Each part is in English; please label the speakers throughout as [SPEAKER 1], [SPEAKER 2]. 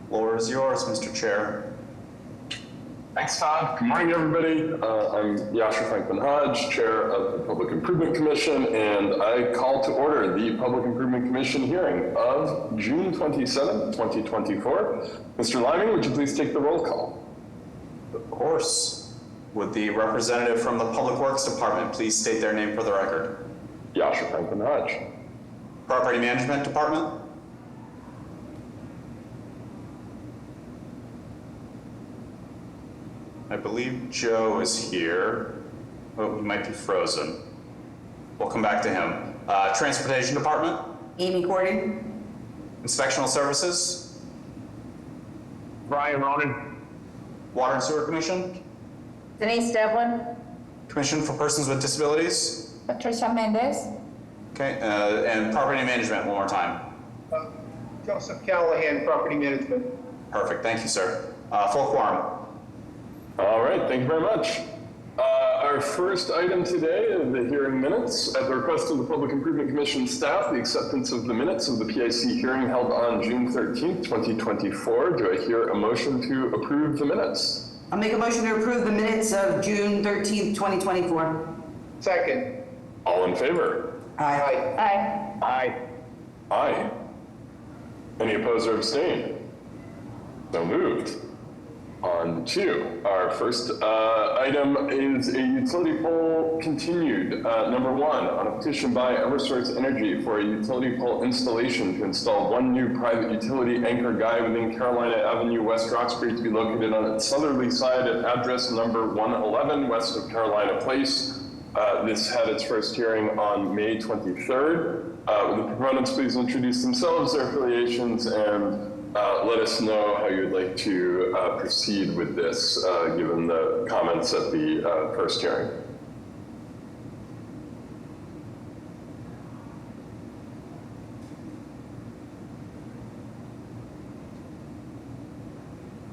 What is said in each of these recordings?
[SPEAKER 1] Floor is yours, Mr. Chair.
[SPEAKER 2] Thanks, Todd. Good morning, everybody. I'm Yasher Franklin Hodge, Chair of the Public Improvement Commission, and I call to order the Public Improvement Commission hearing of June 27, 2024. Mr. Liming, would you please take the roll call?
[SPEAKER 1] Of course. Would the representative from the Public Works Department please state their name for the record?
[SPEAKER 2] Yasher Franklin Hodge.
[SPEAKER 1] Property Management Department? I believe Joe is here. Oh, he might be frozen. We'll come back to him. Transportation Department?
[SPEAKER 3] Amy Gordon.
[SPEAKER 1] Inspectional Services?
[SPEAKER 2] Brian Ronan.
[SPEAKER 1] Water and Sewer Commission?
[SPEAKER 3] Denise Devlin.
[SPEAKER 1] Commission for Persons with Disabilities?
[SPEAKER 3] Patricia Mendez.
[SPEAKER 1] Okay, and Property Management one more time.
[SPEAKER 4] Joseph Callahan, Property Management.
[SPEAKER 1] Perfect, thank you, sir. Full quorum.
[SPEAKER 2] All right, thank you very much. Our first item today is the hearing minutes. At the request of the Public Improvement Commission staff, the acceptance of the minutes of the PIC hearing held on June 13th, 2024. Do I hear a motion to approve the minutes?
[SPEAKER 3] I'll make a motion to approve the minutes of June 13th, 2024.
[SPEAKER 4] Second.
[SPEAKER 2] All in favor?
[SPEAKER 3] Aye. Aye.
[SPEAKER 2] Aye. Aye. Any opposed or abstain? So moved. On to our first item is a utility pole continued. Number one, on a petition by Eversource Energy for a utility pole installation to install one new private utility anchor guy within Carolina Avenue, West Roxbury, to be located on its southerly side at address number 111 west of Carolina Place. This had its first hearing on May 23rd. Will the proponents please introduce themselves, their affiliations, and let us know how you'd like to proceed with this, given the comments at the first hearing.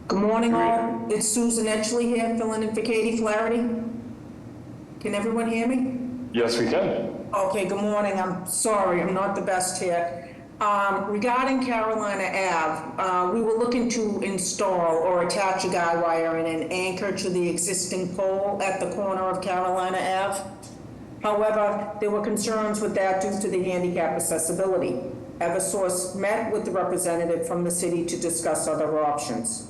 [SPEAKER 5] Good morning, all. It's Susan Etchley here, filling in for Katie Flaherty. Can everyone hear me?
[SPEAKER 2] Yes, we can.
[SPEAKER 5] Okay, good morning. I'm sorry, I'm not the best here. Regarding Carolina Ave, we were looking to install or attach a guy wire and an anchor to the existing pole at the corner of Carolina Ave. However, there were concerns with that due to the handicap accessibility. Eversource met with the representative from the city to discuss other options.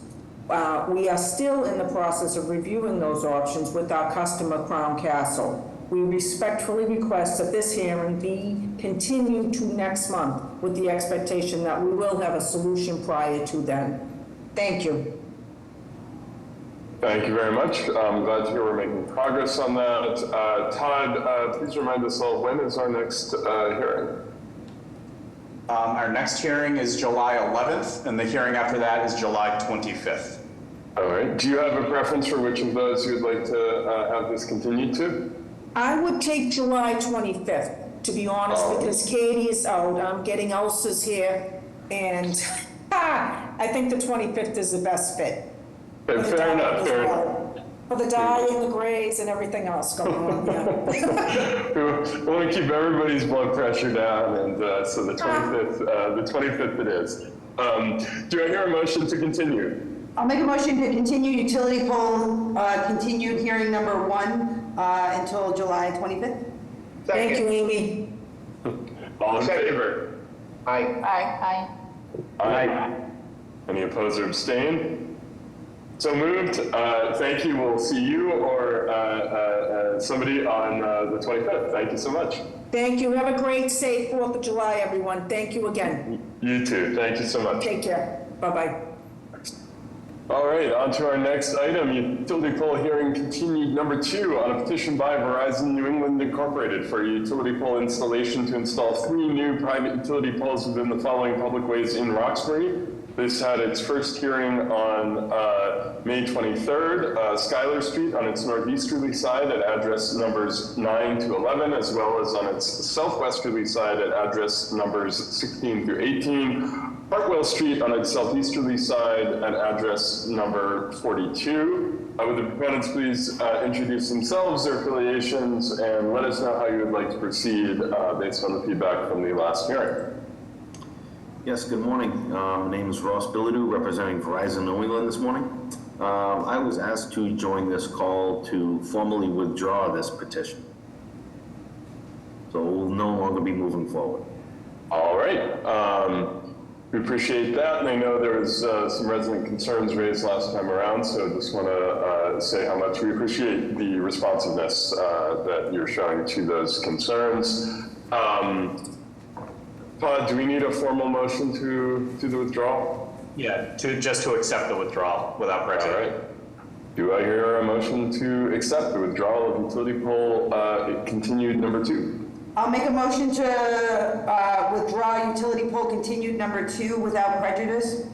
[SPEAKER 5] We are still in the process of reviewing those options with our customer, Crown Castle. We respectfully request that this hearing be continued to next month with the expectation that we will have a solution prior to then. Thank you.
[SPEAKER 2] Thank you very much. I'm glad to hear we're making progress on that. Todd, please remind us all, when is our next hearing?
[SPEAKER 1] Our next hearing is July 11th, and the hearing after that is July 25th.
[SPEAKER 2] All right. Do you have a preference for which of those you would like to have this continued to?
[SPEAKER 5] I would take July 25th, to be honest, because Katie is out. I'm getting ulcers here, and I think the 25th is the best fit.
[SPEAKER 2] Fair enough. Fair enough.
[SPEAKER 5] For the dye and the grays and everything else going on, yeah.
[SPEAKER 2] We want to keep everybody's blood pressure down, and so the 25th it is. Do I hear a motion to continue?
[SPEAKER 3] I'll make a motion to continue utility pole, continued hearing number 1 until July 25th.
[SPEAKER 5] Thank you, Amy.
[SPEAKER 2] All in favor?
[SPEAKER 4] Aye.
[SPEAKER 3] Aye.
[SPEAKER 2] Aye. Any opposed or abstain? So moved. Thank you. We'll see you or somebody on the 25th. Thank you so much.
[SPEAKER 5] Thank you. Have a great, safe 4th of July, everyone. Thank you again.
[SPEAKER 2] You too. Thank you so much.
[SPEAKER 5] Take care. Bye-bye.
[SPEAKER 2] All right, on to our next item, utility pole hearing continued number 2 on a petition by Verizon New England Incorporated for a utility pole installation to install 3 new private utility poles within the following public ways in Roxbury. This had its first hearing on May 23rd, Schuyler Street on its northeasterly side at address numbers 9 to 11, as well as on its southwesterly side at address numbers 16 through 18. Hartwell Street on its southeasterly side at address number 42. Would the proponents please introduce themselves, their affiliations, and let us know how you would like to proceed based on the feedback from the last hearing.
[SPEAKER 6] Yes, good morning. My name is Ross Bilodeau, representing Verizon New England this morning. I was asked to join this call to formally withdraw this petition. So we'll no longer be moving forward.
[SPEAKER 2] All right. We appreciate that, and I know there was some resident concerns raised last time around, so just want to say how much we appreciate the responsiveness that you're showing to those concerns. Todd, do we need a formal motion to the withdrawal?
[SPEAKER 1] Yeah, just to accept the withdrawal without prejudice.
[SPEAKER 2] All right. Do I hear a motion to accept the withdrawal of utility pole continued number 2?
[SPEAKER 3] I'll make a motion to withdraw utility pole continued number 2 without prejudice.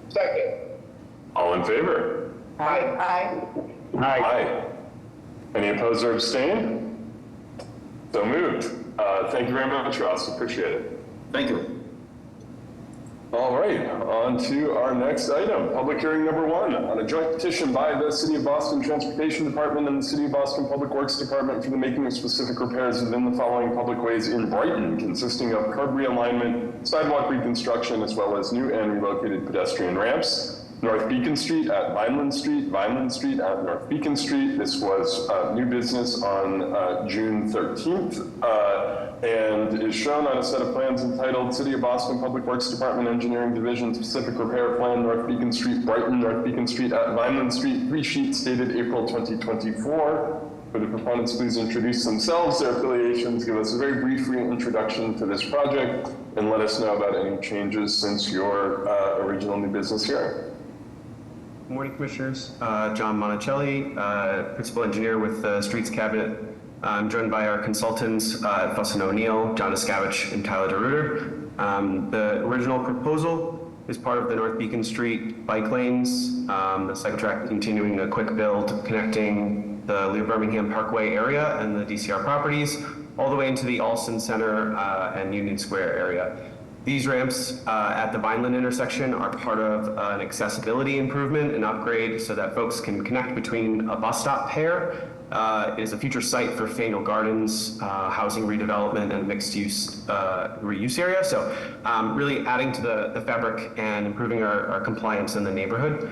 [SPEAKER 4] Second.
[SPEAKER 2] All in favor?
[SPEAKER 3] Aye.
[SPEAKER 2] Aye. Any opposed or abstain? So moved. Thank you very much, Ross. Appreciate it.
[SPEAKER 6] Thank you.
[SPEAKER 2] All right, on to our next item, public hearing number 1 on a joint petition by the City of Boston Transportation Department and the City of Boston Public Works Department for the making of specific repairs within the following public ways in Brighton, consisting of curb realignment, sidewalk reconstruction, as well as new and relocated pedestrian ramps. North Beacon Street at Vineland Street, Vineland Street at North Beacon Street. This was new business on June 13th and is shown on a set of plans entitled City of Boston Public Works Department Engineering Division Specific Repair Plan, North Beacon Street, Brighton, North Beacon Street at Vineland Street, 3 sheets dated April 2024. Would the proponents please introduce themselves, their affiliations, give us a very brief introduction to this project, and let us know about any changes since your original new business hearing.
[SPEAKER 7] Good morning, Commissioners. John Monticelli, Principal Engineer with the Streets Cabinet. I'm joined by our consultants, Fussin O'Neill, John Descavich, and Tyler DeRuiter. The original proposal is part of the North Beacon Street bike lanes, the cycle track continuing a quick build connecting the Leo Birmingham Parkway area and the DCR properties, all the way into the Alston Center and Union Square area. These ramps at the Vineland intersection are part of an accessibility improvement and upgrade so that folks can connect between a bus stop pair. It is a future site for Faneuil Gardens, housing redevelopment and mixed use reuse area. So really adding to the fabric and improving our compliance in the neighborhood.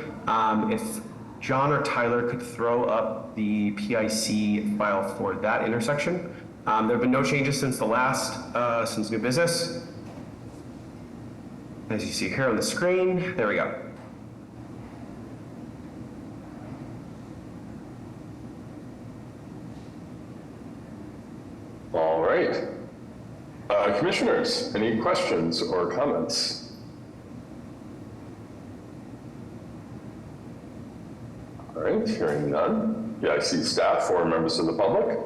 [SPEAKER 7] If John or Tyler could throw up the PIC file for that intersection. There have been no changes since the last, since new business. As you see here on the screen, there we go.
[SPEAKER 2] All right. Commissioners, any questions or comments? All right, hearing none. Yeah, I see staff or members of the public.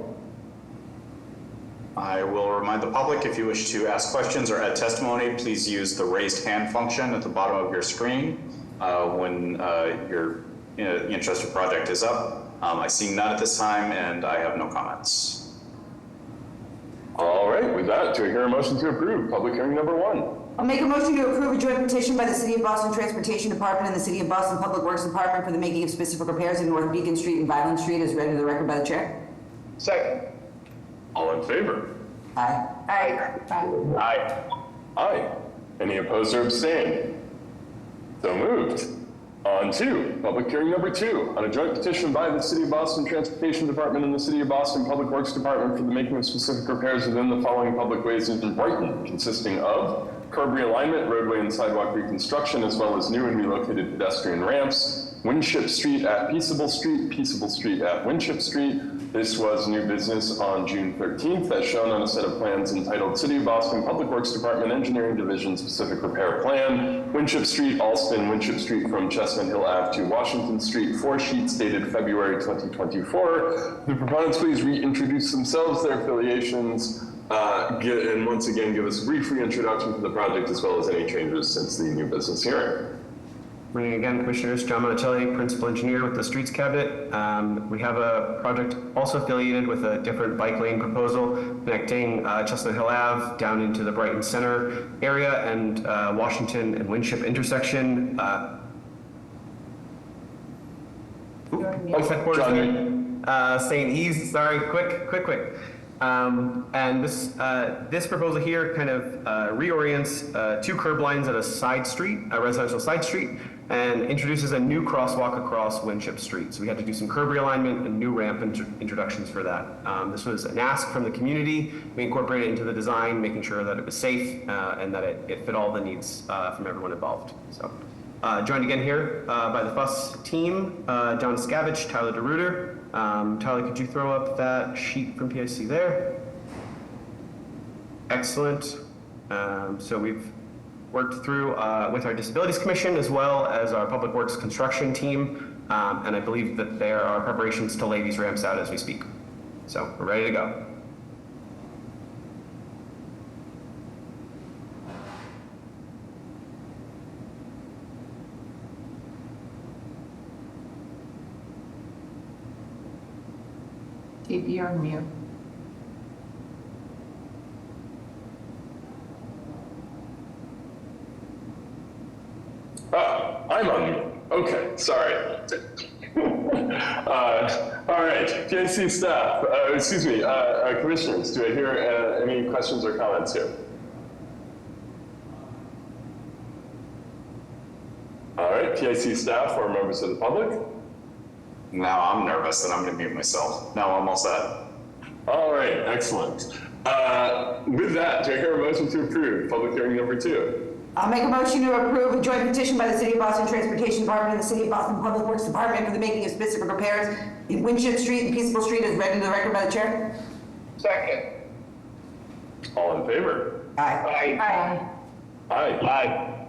[SPEAKER 1] I will remind the public, if you wish to ask questions or add testimony, please use the raised hand function at the bottom of your screen when your interested project is up. I see none at this time, and I have no comments.
[SPEAKER 2] All right, with that, do I hear a motion to approve public hearing number 1?
[SPEAKER 3] I'll make a motion to approve a joint petition by the City of Boston Transportation Department and the City of Boston Public Works Department for the making of specific repairs in North Beacon Street and Vineland Street as read into the record by the chair.
[SPEAKER 4] Second.
[SPEAKER 2] All in favor?
[SPEAKER 3] Aye.
[SPEAKER 1] Aye.
[SPEAKER 2] Aye. Any opposed or abstained? So moved. On to public hearing number 2 on a joint petition by the City of Boston Transportation Department and the City of Boston Public Works Department for the making of specific repairs within the following public ways in Brighton, consisting of curb realignment, roadway and sidewalk reconstruction, as well as new and relocated pedestrian ramps, Winship Street at Peaceable Street at Winship Street. This was new business on June 13th, as shown on a set of plans entitled City of Boston Public Works Department Engineering Division Specific Repair Plan, Winship Street, Alston, Winship Street from Chestnut Hill Ave to Washington Street, 4 sheets dated February 2024. The proponents please reintroduce themselves, their affiliations, and once again give us a brief reintroduction to the project as well as any changes since the new business hearing.
[SPEAKER 7] Morning again, Commissioners. John Monticelli, Principal Engineer with the Streets Cabinet. We have a project also affiliated with a different bike lane proposal connecting Chestnut Hill Ave down into the Brighton Center area and Washington and Winship intersection. St. Eves, sorry, quick. And this proposal here kind of reorients two curb lines at a side street, a residential side street, and introduces a new crosswalk across Winship Street. So we had to do some curb realignment and new ramp introductions for that. This was an ask from the community. We incorporated it into the design, making sure that it was safe and that it fit all the needs from everyone involved. So joined again here by the FUS team, John Scavich, Tyler DeRuiter. Tyler, could you throw up that sheet from PIC there? Excellent. So we've worked through with our Disabilities Commission as well as our Public Works construction team, and I believe that there are preparations to lay these ramps out as we speak. So we're ready to go.
[SPEAKER 8] Keep you on mute.
[SPEAKER 2] I'm on mute. Okay, sorry. All right, PIC staff, commissioners, do I hear any questions or comments here? All right, PIC staff or members of the public?
[SPEAKER 1] Now I'm nervous and I'm going to mute myself. No, I'm all set.
[SPEAKER 2] All right, excellent. With that, do I hear a motion to approve public hearing number 2?
[SPEAKER 3] I'll make a motion to approve a joint petition by the City of Boston Transportation Department and the City of Boston Public Works Department for the making of specific repairs in Winship Street and Peaceable Street as read into the record by the chair.
[SPEAKER 4] Second.
[SPEAKER 2] All in favor?
[SPEAKER 3] Aye.
[SPEAKER 4] Aye.
[SPEAKER 2] Aye. Aye.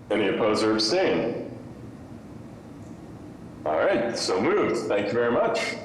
[SPEAKER 2] Any opposed or abstain? All right, so moved. Thank you very much.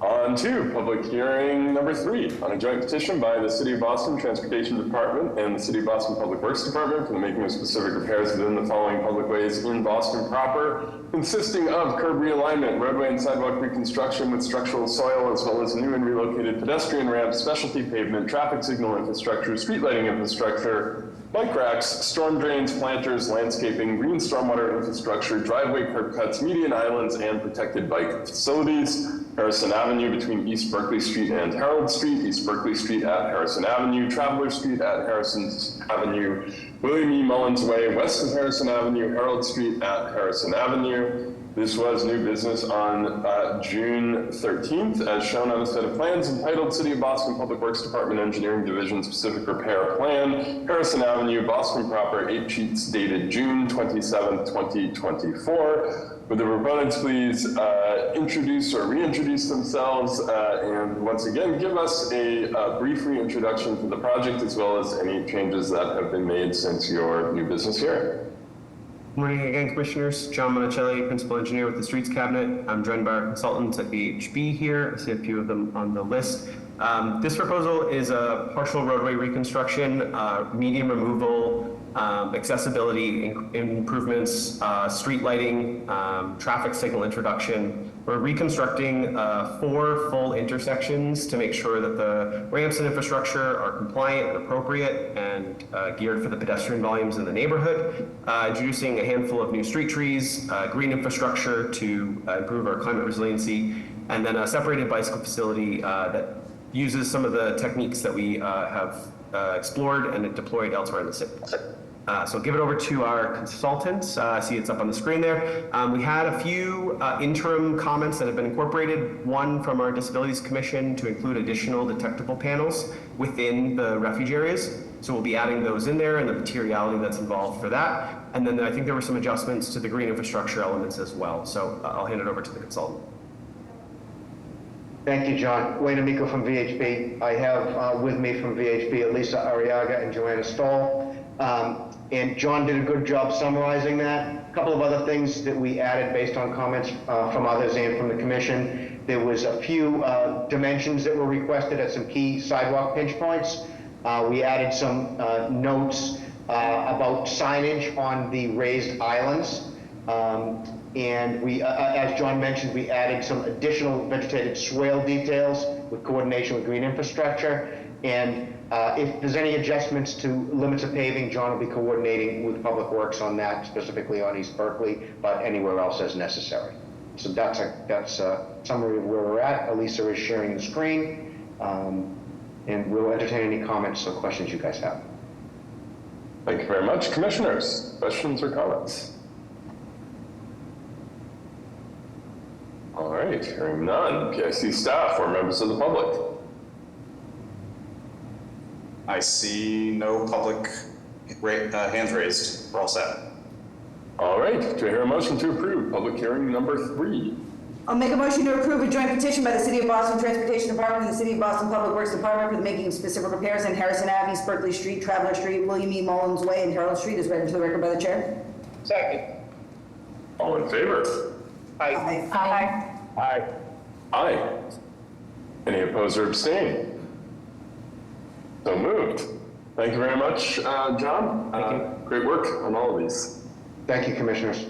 [SPEAKER 2] On to public hearing number 3 on a joint petition by the City of Boston Transportation Department and the City of Boston Public Works Department for the making of specific repairs within the following public ways in Boston proper, consisting of curb realignment, roadway and sidewalk reconstruction with structural soil, as well as new and relocated pedestrian ramps, specialty pavement, traffic signal infrastructure, street lighting infrastructure, bike racks, storm drains, planters, landscaping, green stormwater infrastructure, driveway curb cuts, median islands, and protected bike facilities. Harrison Avenue between East Berkeley Street and Harold Street, East Berkeley Street at Harrison Avenue, Traveler Street at Harrison Avenue, William E. Mullins Way west of Harrison Avenue, Harold Street at Harrison Avenue. This was new business on June 13th, as shown on a set of plans entitled City of Boston Public Works Department Engineering Division Specific Repair Plan, Harrison Avenue, Boston proper, 8 sheets dated June 27th, 2024. Would the proponents please introduce or reintroduce themselves and once again give us a brief reintroduction to the project as well as any changes that have been made since your new business hearing.
[SPEAKER 7] Morning again, Commissioners. John Monicelli, Principal Engineer with the Streets Cabinet. I'm joined by our consultants at VHB here. I see a few of them on the list. This proposal is a partial roadway reconstruction, median removal, accessibility improvements, street lighting, traffic signal introduction. We're reconstructing 4 full intersections to make sure that the ramps and infrastructure are compliant and appropriate and geared for the pedestrian volumes in the neighborhood. Introducing a handful of new street trees, green infrastructure to improve our climate resiliency, and then a separated bicycle facility that uses some of the techniques that we have explored and deployed elsewhere in the city. So I'll give it over to our consultants. I see it's up on the screen there. We had a few interim comments that have been incorporated. One from our Disabilities Commission to include additional detectable panels within the refuge areas. So we'll be adding those in there and the materiality that's involved for that. And then I think there were some adjustments to the green infrastructure elements as well. So I'll hand it over to the consultant.
[SPEAKER 9] Thank you, John. Wayne Amico from VHB. I have with me from VHB Elisa Arriaga and Joanna Stoll. And John did a good job summarizing that. A couple of other things that we added based on comments from others and from the commission. There was a few dimensions that were requested at some key sidewalk pinch points. We added some notes about signage on the raised islands. And we, as John mentioned, we added some additional vegetated swale details with coordination with green infrastructure. And if there's any adjustments to limits of paving, John will be coordinating with Public Works on that, specifically on East Berkeley, but anywhere else as necessary. So that's a summary of where we're at. Elisa is sharing the screen. and we'll entertain any comments or questions you guys have.
[SPEAKER 2] Thank you very much. Commissioners, questions or comments? All right, hearing none. PIC staff or members of the public?
[SPEAKER 1] I see no public hands raised. We're all set.
[SPEAKER 2] All right, do I hear a motion to approve public hearing number 3?
[SPEAKER 3] I'll make a motion to approve a joint petition by the City of Boston Transportation Department and the City of Boston Public Works Department for the making of specific repairs on Harrison Ave, East Berkeley Street, Traveler Street, William E. Mullins Way, and Harold Street, as read into the record by the chair.
[SPEAKER 4] Second.
[SPEAKER 2] All in favor?
[SPEAKER 4] Aye.
[SPEAKER 8] Aye.
[SPEAKER 4] Aye.
[SPEAKER 2] Aye. Any opposed or abstain? So moved. Thank you very much, John. Thank you. Great work on all of these.
[SPEAKER 9] Thank you, Commissioners.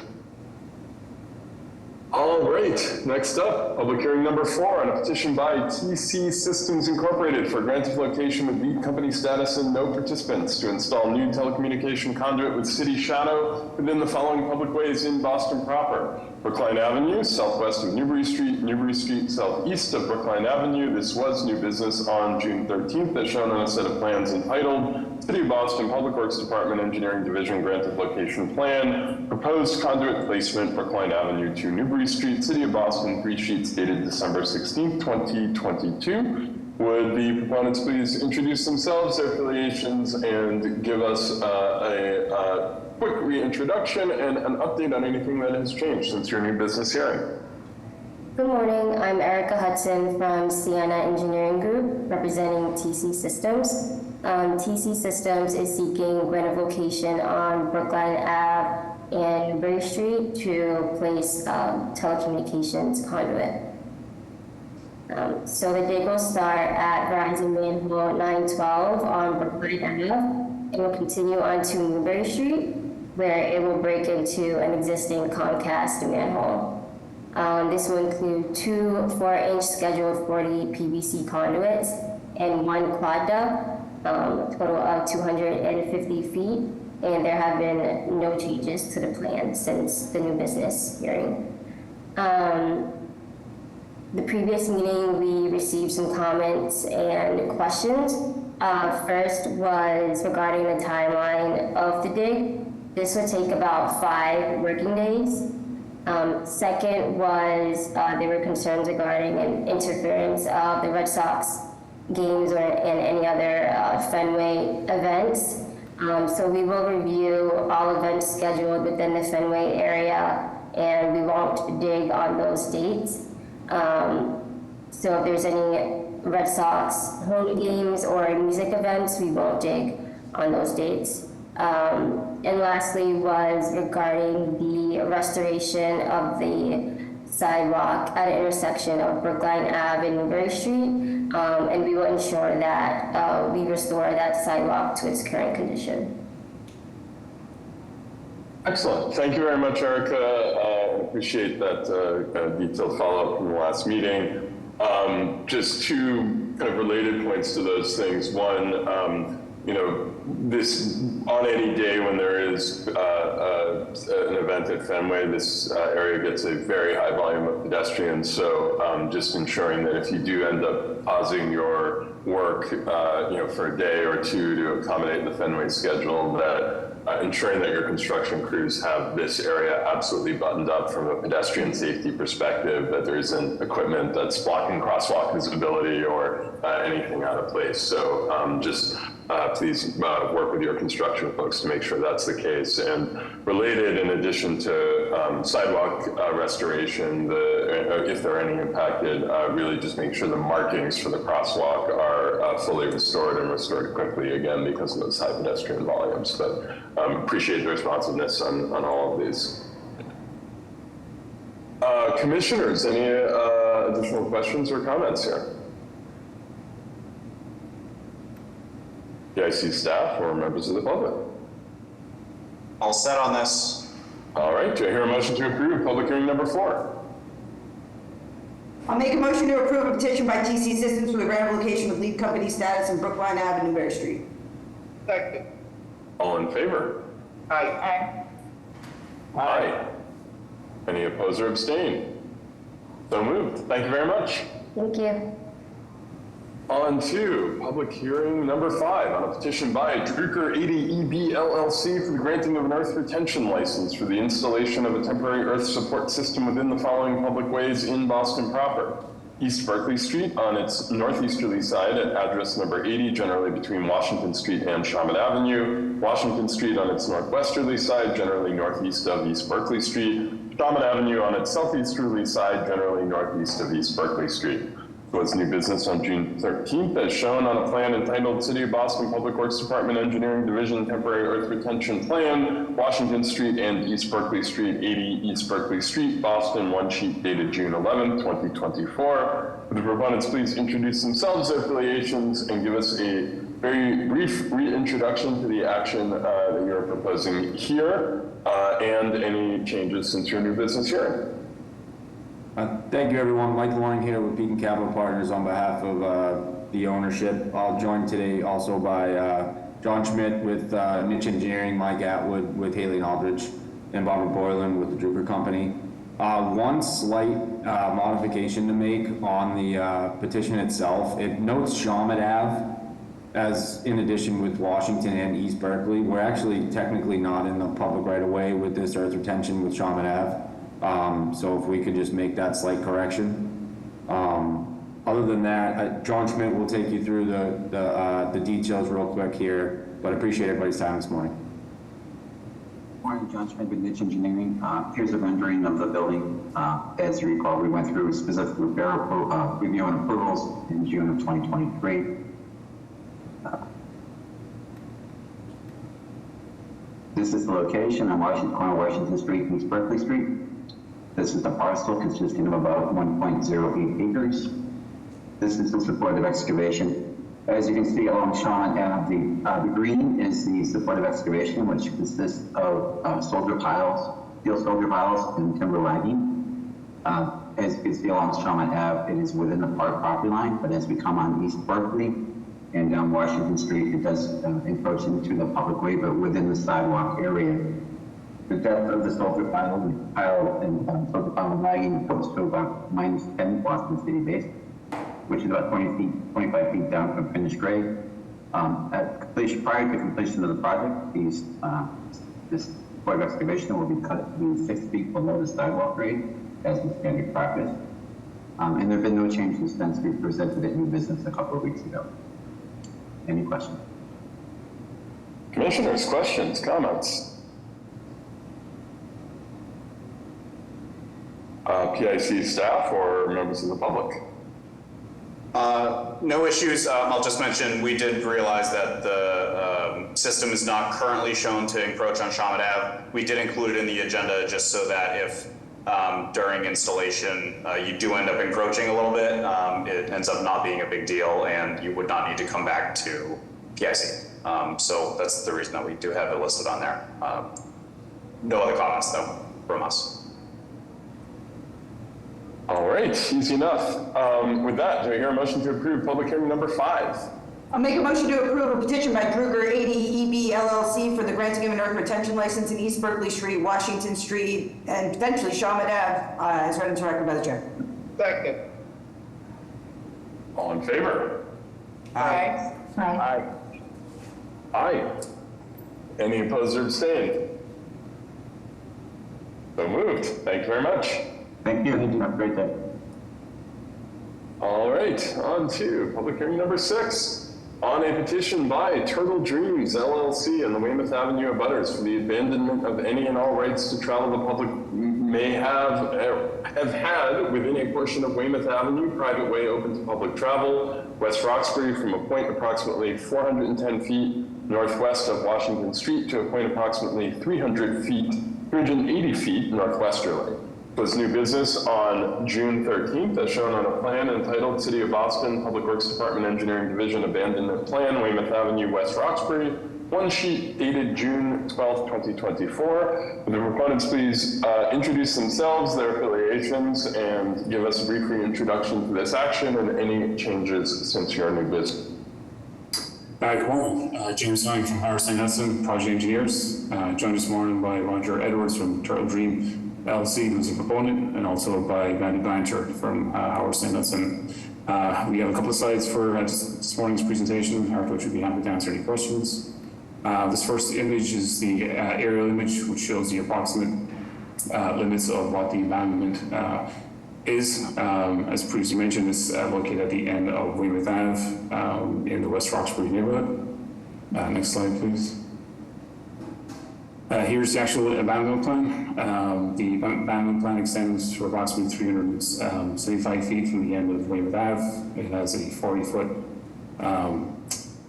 [SPEAKER 2] All right, next up, public hearing number 4 on a petition by TC Systems Incorporated for grant of location with lead company status and no participants to install new telecommunication conduit with city shadow within the following public ways in Boston proper. Brookline Avenue, southwest of Newbury Street, southeast of Brookline Avenue. This was new business on June 13th, as shown on a set of plans entitled City of Boston Public Works Department Engineering Division Grant of Location Plan, Proposed Conduit Placement, Brookline Avenue to Newbury Street, City of Boston, 3 sheets dated December 16th, 2022. Would the proponents please introduce themselves, their affiliations, and give us a quick reintroduction and an update on anything that has changed since your new business hearing.
[SPEAKER 10] Good morning, I'm Erica Hudson from Sienna Engineering Group, representing TC Systems. TC Systems is seeking grant of location on Brookline Ave and Newbury Street to place telecommunications conduit. So the dig will start at Verizon Manhole 912 on Brookline Ave. It will continue on to Newbury Street, where it will break into an existing Comcast manhole. This will include 2 4-inch scheduled 40 PVC conduits and 1 quad duct, a total of 250 feet, and there have been no changes to the plan since the new business hearing. The previous meeting, we received some comments and questions. First was regarding the timeline of the dig. This would take about 5 working days. Second was there were concerns regarding an interference of the Red Sox games and any other Fenway events. So we will review all events scheduled within the Fenway area, and we won't dig on those dates. So if there's any Red Sox home games or music events, we won't dig on those dates. And lastly was regarding the restoration of the sidewalk at an intersection of Brookline Ave and Newbury Street, and we will ensure that we restore that sidewalk to its current condition.
[SPEAKER 2] Excellent. Thank you very much, Erica. I appreciate that detailed follow-up from the last meeting. Just 2 kind of related points to those things. One, this on any day when there is an event at Fenway, this area gets a very high volume of pedestrians. So just ensuring that if you do end up pausing your work, for a day or 2 to accommodate the Fenway schedule, that ensuring that your construction crews have this area absolutely buttoned up from a pedestrian safety perspective, that there isn't equipment that's blocking crosswalk visibility or anything out of place. So just please work with your construction folks to make sure that's the case. And related, in addition to sidewalk restoration, if there are any impacted, really just make sure the markings for the crosswalk are fully restored and restored quickly, again, because of those high pedestrian volumes. But appreciate the responsiveness on all of these. Commissioners, any additional questions or comments here? PIC staff or members of the public?
[SPEAKER 1] All set on this.
[SPEAKER 2] All right, do I hear a motion to approve public hearing number 4?
[SPEAKER 3] I'll make a motion to approve a petition by TC Systems for the grant of location with lead company status in Brookline Ave, Newbury Street.
[SPEAKER 4] Second.
[SPEAKER 2] All in favor?
[SPEAKER 4] Aye.
[SPEAKER 2] Aye. Any opposed or abstain? So moved. Thank you very much.
[SPEAKER 10] Thank you.
[SPEAKER 2] On to public hearing number 5 on a petition by Drucker 80 EB LLC for the granting of an earth retention license for the installation of a temporary earth support system within the following public ways in Boston proper. East Berkeley Street on its northeasterly side at address number 80, generally between Washington Street and Shawmut Avenue. Washington Street on its northwesterly side, generally northeast of East Berkeley Street. Shawmut Avenue on its southeasterly side, generally northeast of East Berkeley Street. Was new business on June 13th as shown on a plan entitled City of Boston Public Works Department Engineering Division Temporary Earth Retention Plan, Washington Street and East Berkeley Street, 80 East Berkeley Street, Boston, one sheet dated June 11th, 2024. Would the proponents please introduce themselves, their affiliations, and give us a very brief reintroduction to the action that you're proposing here and any changes since your new business hearing.
[SPEAKER 11] Thank you, everyone. Mike Loring here with Beacon Capital Partners on behalf of the ownership. I'll join today also by John Schmidt with Niche Engineering, Mike Atwood with Haley and Aldridge, and Barbara Boylan with the Drucker Company. One slight modification to make on the petition itself. It notes Shawmut Ave as in addition with Washington and East Berkeley. We're actually technically not in the public right of way with this earth retention with Shawmut Ave. So if we could just make that slight correction. Other than that, John Schmidt will take you through the details real quick here, but I appreciate everybody's time this morning.
[SPEAKER 12] Morning, John Schmidt with Niche Engineering. Here's a rendering of the building. As you recall, we went through specific repair review and approvals in June of 2023. This is the location on Washington Street, East Berkeley Street. This is the parcel consisting of about 1.08 acres. This is the supportive excavation. As you can see along Shawmut Ave, the green is the supportive excavation, which consists of soldier piles, steel soldier piles, and timber lagging. As you can see along Shawmut Ave, it is within the park property line, but as we come on East Berkeley and down Washington Street, it does encroach into the public way, but within the sidewalk area. The depth of the soldier pile and soldier pile lagging comes to about -10 Boston City base, which is about 25 feet down from finished grade. At completion, prior to completion of the project, this part of excavation will be cut to be 6 feet below the sidewalk grade, as is standard practice. And there have been no changes since we presented it new business a couple of weeks ago. Any questions?
[SPEAKER 2] Commissioners, questions, comments? PIC staff or members of the public?
[SPEAKER 1] No issues. I'll just mention we did realize that the system is not currently shown to encroach on Shawmut Ave. We did include it in the agenda just so that if during installation you do end up encroaching a little bit, it ends up not being a big deal and you would not need to come back to PIC. So that's the reason that we do have it listed on there. No other comments though from us.
[SPEAKER 2] All right, easy enough. With that, do I hear a motion to approve public hearing number 5?
[SPEAKER 3] I'll make a motion to approve a petition by Kruger 80 EB LLC for the granting of an earth retention license in East Berkeley Street, Washington Street, and potentially Shawmut Ave, as read into record by the chair.
[SPEAKER 4] Second.
[SPEAKER 2] All in favor?
[SPEAKER 4] Aye.
[SPEAKER 8] Aye.
[SPEAKER 2] Aye. Any opposed or abstained? So moved. Thank you very much.
[SPEAKER 12] Thank you. Have a great day.
[SPEAKER 2] All right, on to public hearing number 6 on a petition by Turtle Dreams LLC and the Weymouth Avenue abutters for the abandonment of any and all rights to travel the public may have had within a portion of Weymouth Avenue, private way open to public travel, West Roxbury, from a point approximately 410 feet northwest of Washington Street to a point approximately 380 feet northwesterly. Was new business on June 13th, as shown on a plan entitled City of Boston Public Works Department Engineering Division Abandonment Plan, Weymouth Avenue, West Roxbury, one sheet dated June 12th, 2024. Would the proponents please introduce themselves, their affiliations, and give us a brief reintroduction to this action and any changes since your new business.
[SPEAKER 13] Good morning. James Young from Howard St. Hudson, Project Engineers. Joined this morning by Roger Edwards from Turtle Dream LLC, who's a proponent, and also by Mandy Blanchard from Howard St. Hudson We have a couple of slides for this morning's presentation, after which we'd be happy to answer any questions. This first image is the aerial image, which shows the approximate limits of what the abandonment is. As previously mentioned, it's located at the end of Weymouth Ave in the West Roxbury neighborhood. Next slide, please. Here's the actual abandonment plan. The abandonment plan extends for approximately 375 feet from the end of Weymouth Ave. It has a 40-foot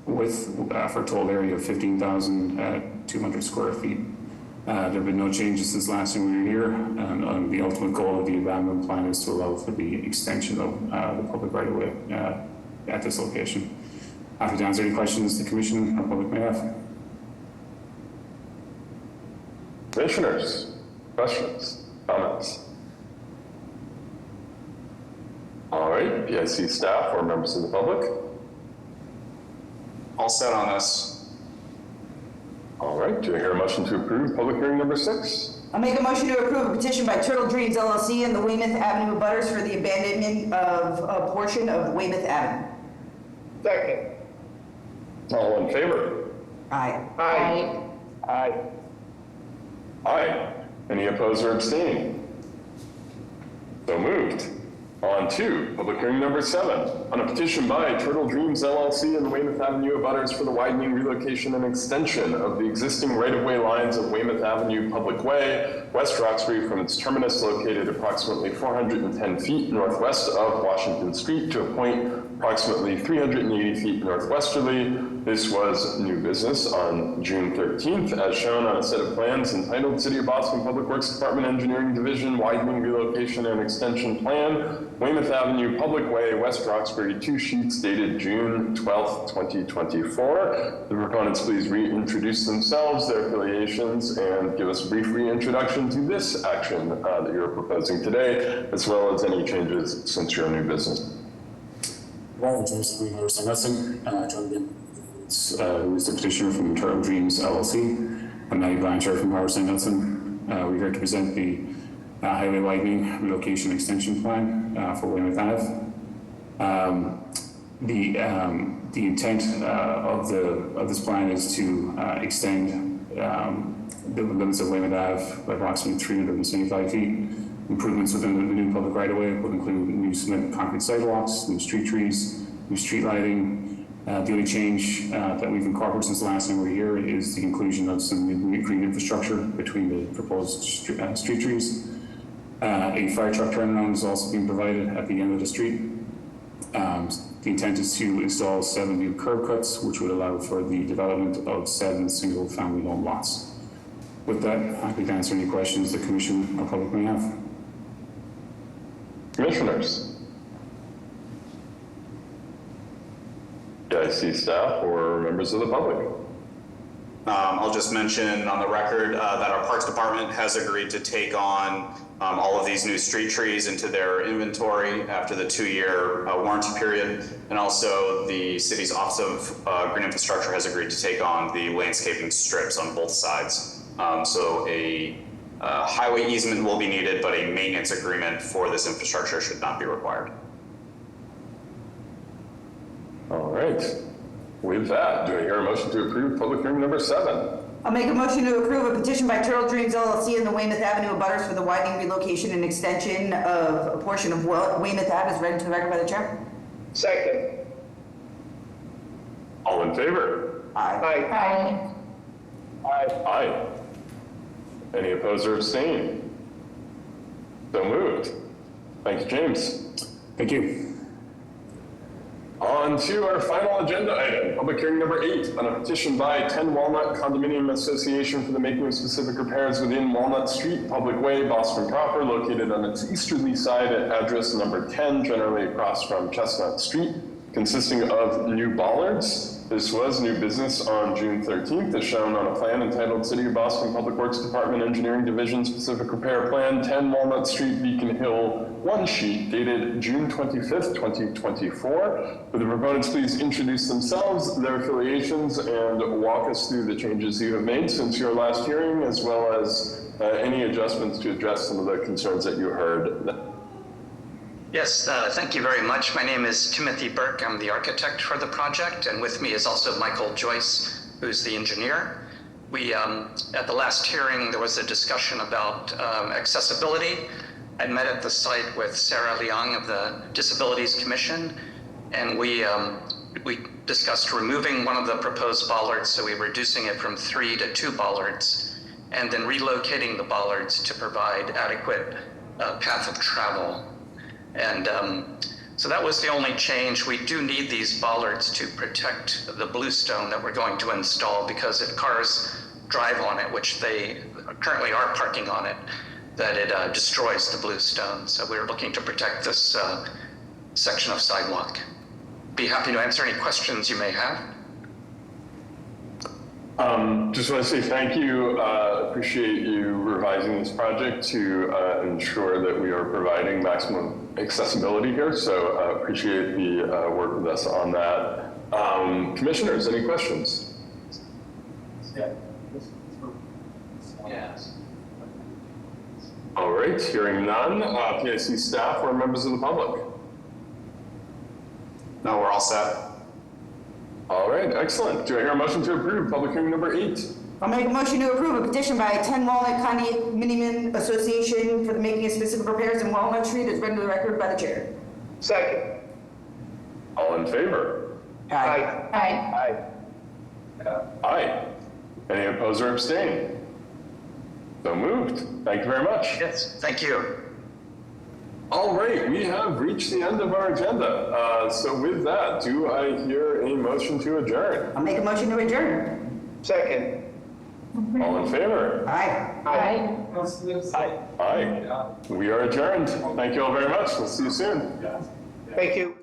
[SPEAKER 13] width for a total area of 15,200 square feet. There have been no changes since last time we were here, and the ultimate goal of the abandonment plan is to allow for the extension of the public right-of-way at this location. Happy to answer any questions the Commission or public may have.
[SPEAKER 2] Commissioners, questions, comments? All right, PIC staff or members of the public?
[SPEAKER 1] All set on this.
[SPEAKER 2] All right, do I hear a motion to approve public hearing number 6?
[SPEAKER 3] I'll make a motion to approve a petition by Turtle Dreams LLC and the Weymouth Avenue Butters for the abandonment of a portion of Weymouth Avenue.
[SPEAKER 4] Second.
[SPEAKER 2] All in favor?
[SPEAKER 3] Aye.
[SPEAKER 4] Aye. Aye.
[SPEAKER 2] Aye. Any opposed or abstaining? So moved. On to public hearing number 7, on a petition by Turtle Dreams LLC and the Weymouth Avenue Abutters for the widening, relocation, and extension of the existing right-of-way lines of Weymouth Avenue Public Way, West Roxbury, from its terminus located approximately 410 feet northwest of Washington Street to a point approximately 380 feet northwesterly. This was new business on June 13th, as shown on a set of plans entitled City of Boston Public Works Department Engineering Division Widening, Relocation, and Extension Plan, Weymouth Avenue Public Way, West Roxbury, 2 sheets dated June 12th, 2024. The proponents please reintroduce themselves, their affiliations, and give us a brief reintroduction to this action that you're proposing today, as well as any changes since your new business.
[SPEAKER 13] Well, James Harrison Hudson, who's the petitioner from Turtle Dreams LLC. I'm Matty Blanchard from Harrison Hudson. We're here to present the highway widening relocation extension plan for Weymouth Ave. The intent of this plan is to extend the limits of Weymouth Ave by approximately 375 feet. Improvements within the new public right-of-way would include new cement concrete sidewalks, new street trees, new street lighting. The only change that we've incorporated since the last time we were here is the inclusion of some new green infrastructure between the proposed street trees. A fire truck turnaround is also being provided at the end of the street. The intent is to install 7 new curb cuts, which would allow for the development of 7 single-family home lots. With that, happy to answer any questions the Commission or public may have.
[SPEAKER 2] Commissioners? PIC staff or members of the public?
[SPEAKER 1] I'll just mention on the record that our Parks Department has agreed to take on all of these new street trees into their inventory after the 2-year warranty period. And also the city's Office of Green Infrastructure has agreed to take on the landscaping strips on both sides. So a highway easement will be needed, but a maintenance agreement for this infrastructure should not be required.
[SPEAKER 2] All right. With that, do I hear a motion to approve public hearing number 7?
[SPEAKER 3] I'll make a motion to approve a petition by Turtle Dreams LLC and the Weymouth Avenue Abutters for the widening, relocation, and extension of a portion of Weymouth Ave as read into the record by the chair.
[SPEAKER 4] Second.
[SPEAKER 2] All in favor?
[SPEAKER 3] Aye.
[SPEAKER 4] Aye. Aye.
[SPEAKER 2] Aye. Any opposed or abstaining? So moved. Thank you, James.
[SPEAKER 13] Thank you.
[SPEAKER 2] On to our final agenda item, public hearing number 8, on a petition by 10 Walnut Condominium Association for the making of specific repairs within Walnut Street, Public Way, Boston proper, located on its easterly side at address number 10, generally across from Chestnut Street, consisting of new bollards. This was new business on June 13th, as shown on a plan entitled City of Boston Public Works Department Engineering Division Specific Repair Plan, 10 Walnut Street, Beacon Hill, 1 sheet, dated June 25th, 2024. Would the proponents please introduce themselves, their affiliations, and walk us through the changes you have made since your last hearing, as well as any adjustments to address some of the concerns that you heard.
[SPEAKER 14] Yes, thank you very much. My name is Timothy Burke. I'm the architect for the project, and with me is also Michael Joyce, who's the engineer. We, at the last hearing, there was a discussion about accessibility. I met at the site with Sarah Leong of the Disabilities Commission, and we discussed removing one of the proposed bollards, so we're reducing it from 3 to 2 bollards, and then relocating the bollards to provide adequate path of travel. And so that was the only change. We do need these bollards to protect the bluestone that we're going to install, because if cars drive on it, which they currently are parking on it, that it destroys the bluestone. So we're looking to protect this section of sidewalk. Be happy to answer any questions you may have.
[SPEAKER 2] Just want to say thank you. Appreciate you revising this project to ensure that we are providing maximum accessibility here. So appreciate the work with us on that. Commissioners, any questions? All right, hearing none. PIC staff or members of the public?
[SPEAKER 1] No, we're all set.
[SPEAKER 2] All right, excellent. Do I hear a motion to approve public hearing number 8?
[SPEAKER 3] I'll make a motion to approve a petition by 10 Walnut Condominium Association for the making of specific repairs in Walnut Street as read into the record by the chair.
[SPEAKER 4] Second.
[SPEAKER 2] All in favor?
[SPEAKER 4] Aye.
[SPEAKER 8] Aye.
[SPEAKER 2] Aye. Any opposed or abstain? So moved. Thank you very much.
[SPEAKER 14] Yes, thank you.
[SPEAKER 2] All right, we have reached the end of our agenda. So with that, do I hear a motion to adjourn?
[SPEAKER 3] I'll make a motion to adjourn.
[SPEAKER 4] Second.
[SPEAKER 2] All in favor?
[SPEAKER 3] Aye.
[SPEAKER 8] Aye.
[SPEAKER 2] Aye. We are adjourned. Thank you all very much. We'll see you soon.
[SPEAKER 4] Thank you.